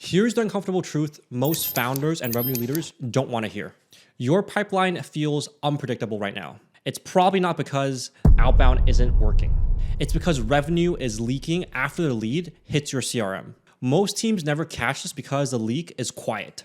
Here's the uncomfortable truth most founders and revenue leaders don't want to hear. Your pipeline feels unpredictable right now. It's probably not because outbound isn't working. It's because revenue is leaking after the lead hits your CRM. Most teams never catch this because the leak is quiet.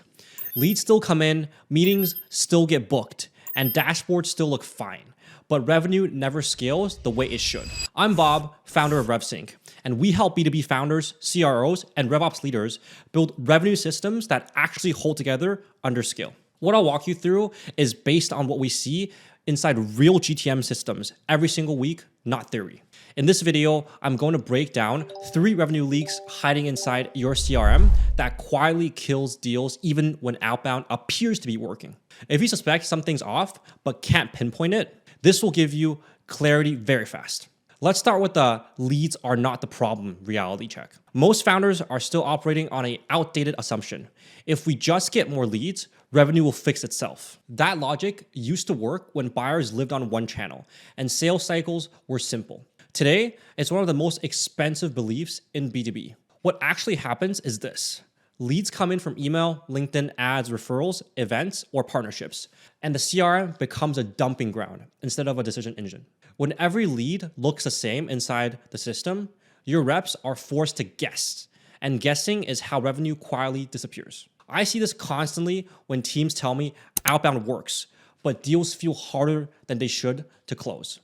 Leads still come in, meetings still get booked, and dashboards still look fine. But revenue never scales the way it should. I'm Bob, founder of RevSync, and we help B2B founders, CROs, and RevOps leaders build revenue systems that actually hold together under scale. What I'll walk you through is based on what we see inside real GTM systems every single week, not theory. In this video, I'm going to break down 3 revenue leaks hiding inside your CRM that quietly kills deals even when outbound appears to be working. If you suspect something's off but can't pinpoint it, this will give you clarity very fast. Let's start with the leads are not the problem reality check. Most founders are still operating on an outdated assumption. If we just get more leads, revenue will fix itself. That logic used to work when buyers lived on one channel and sales cycles were simple. Today, it's one of the most expensive beliefs in B2B. What actually happens is this. Leads come in from email, LinkedIn ads, referrals, events, or partnerships, and the CRM becomes a dumping ground instead of a decision engine. When every lead looks the same inside the system, your reps are forced to guess, and guessing is how revenue quietly disappears. I see this constantly when teams tell me outbound works, but deals feel harder than they should to close.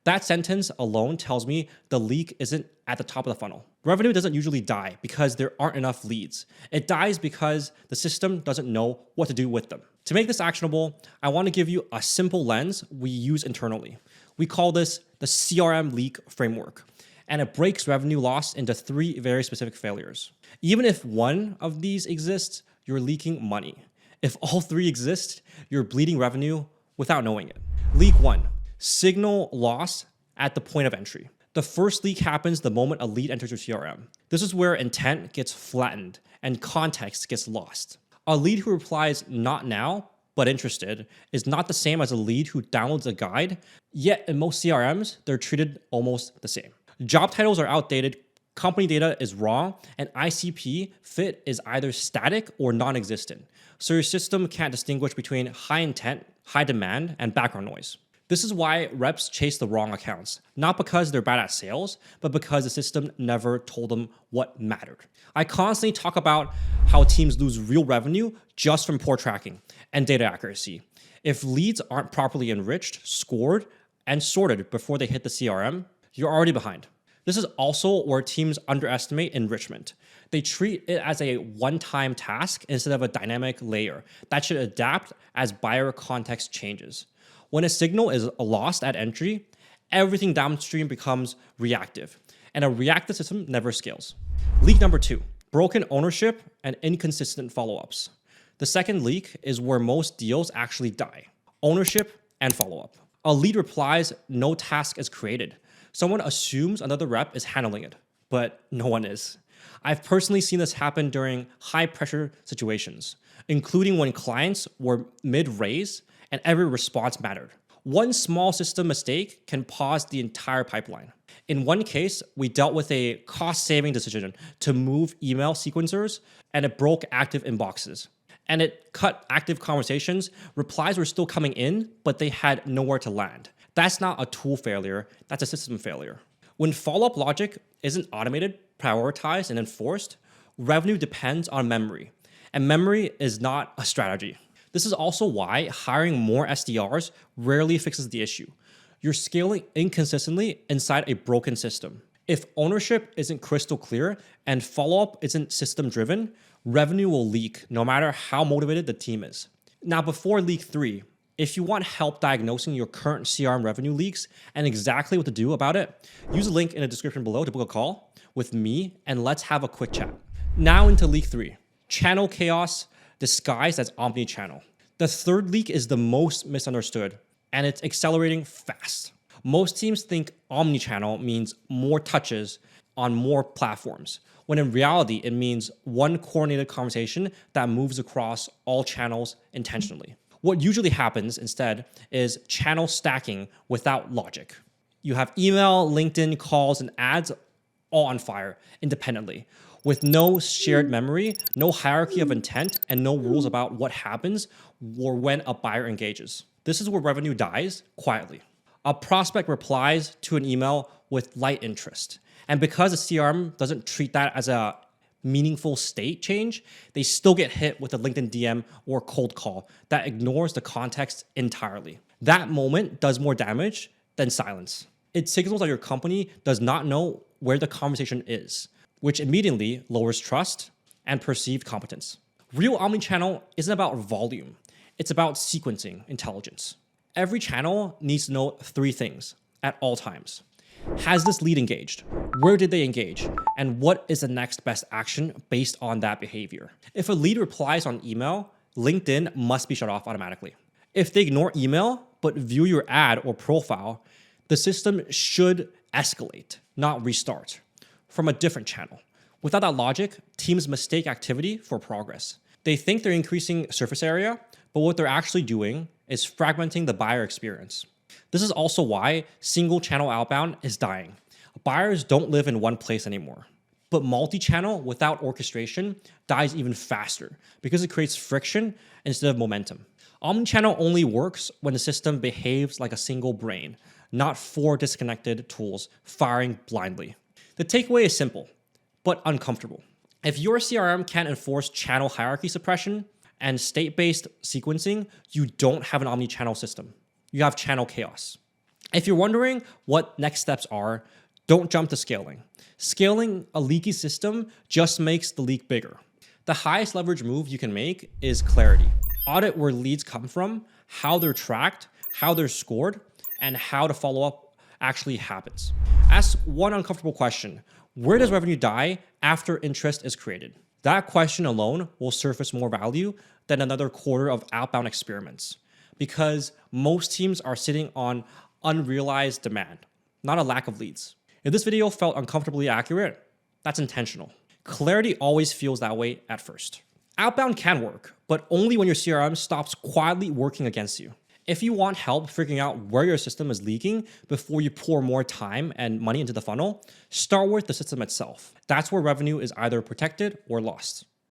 That sentence alone tells me the leak isn't at the top of the funnel. Revenue doesn't usually die because there aren't enough leads. It dies because the system doesn't know what to do with them. To make this actionable, I want to give you a simple lens we use internally. We call this the CRM leak framework, and it breaks revenue loss into 3 very specific failures. Even if one of these exists, you're leaking money. If all 3 exist, you're bleeding revenue without knowing it. Leak 1. Signal loss at the point of entry. The first leak happens the moment a lead enters your CRM. This is where intent gets flattened and context gets lost. A lead who replies not now, but interested is not the same as a lead who downloads a guide, yet in most CRMs, they're treated almost the same. Job titles are outdated, company data is wrong, and ICP fit is either static or non-existent. So your system can't distinguish between high intent, high demand, and background noise. This is why reps chase the wrong accounts, not because they're bad at sales, but because the system never told them what mattered. I constantly talk about how teams lose real revenue just from poor tracking and data accuracy. If leads aren't properly enriched, scored, and sorted before they hit the CRM, you're already behind. This is also where teams underestimate enrichment. They treat it as a one-time task instead of a dynamic layer that should adapt as buyer context changes. When a signal is lost at entry, everything downstream becomes reactive, and a reactive system never scales. Leak number 2, broken ownership and inconsistent follow-ups. The second leak is where most deals actually die, ownership and follow-up. A lead replies, no task is created. Someone assumes another rep is handling it, but no one is. I've personally seen this happen during high-pressure situations, including when clients were mid-raise and every response mattered. One small system mistake can pause the entire pipeline. In one case, we dealt with a cost-saving decision to move email sequencers, and it broke active inboxes. And it cut active conversations. Replies were still coming in, but they had nowhere to land. That's not a tool failure, that's a system failure. When follow-up logic isn't automated, prioritized, and enforced, revenue depends on memory. And memory is not a strategy. This is also why hiring more SDRs rarely fixes the issue. You're scaling inconsistently inside a broken system. If ownership isn't crystal clear and follow-up isn't system-driven, revenue will leak no matter how motivated the team is. Now, before leak 3, if you want help diagnosing your current CRM revenue leaks and exactly what to do about it, use the link in the description below to book a call with me and let's have a quick chat. Now into leak 3, channel chaos disguised as omni-channel. The third leak is the most misunderstood, and it's accelerating fast. Most teams think omni-channel means more touches on more platforms, when in reality, it means one coordinated conversation that moves across all channels intentionally. What usually happens instead is channel stacking without logic. You have email, LinkedIn, calls, and ads all on fire independently. with no shared memory, no hierarchy of intent, and no rules about what happens or when a buyer engages. This is where revenue dies quietly. A prospect replies to an email with light interest. And because the CRM doesn't treat that as a meaningful state change, they still get hit with a LinkedIn DM or cold call that ignores the context entirely. That moment does more damage than silence. It signals that your company does not know where the conversation is, which immediately lowers trust and perceived competence. Real omnichannel isn't about volume. It's about sequencing intelligence. Every channel needs to know 3 things at all times. Has this lead engaged? Where did they engage? And what is the next best action based on that behavior? If a lead replies on email, LinkedIn must be shut off automatically. If they ignore email but view your ad or profile, the system should escalate, not restart, from a different channel. Without that logic, teams mistake activity for progress. They think they're increasing surface area, but what they're actually doing is fragmenting the buyer experience. This is also why single channel outbound is dying. Buyers don't live in one place anymore. But multi-channel without orchestration dies even faster because it creates friction instead of momentum. Omnichannel only works when the system behaves like a single brain, not 4 disconnected tools firing blindly. The takeaway is simple, but uncomfortable. If your CRM can't enforce channel hierarchy suppression and state-based sequencing, you don't have an omnichannel system. You have channel chaos. If you're wondering what next steps are, don't jump to scaling. Scaling a leaky system just makes the leak bigger. The highest leverage move you can make is clarity. Audit where leads come from, how they're tracked, how they're scored, and how to follow up actually happens. Ask one uncomfortable question. Where does revenue die after interest is created? That question alone will surface more value than another quarter of outbound experiments, because most teams are sitting on unrealized demand, not a lack of leads. If this video felt uncomfortably accurate, that's intentional. Clarity always feels that way at first. Outbound can work, but only when your CRM stops quietly working against you. If you want help figuring out where your system is leaking before you pour more time and money into the funnel, start with the system itself. That's where revenue is either protected or lost.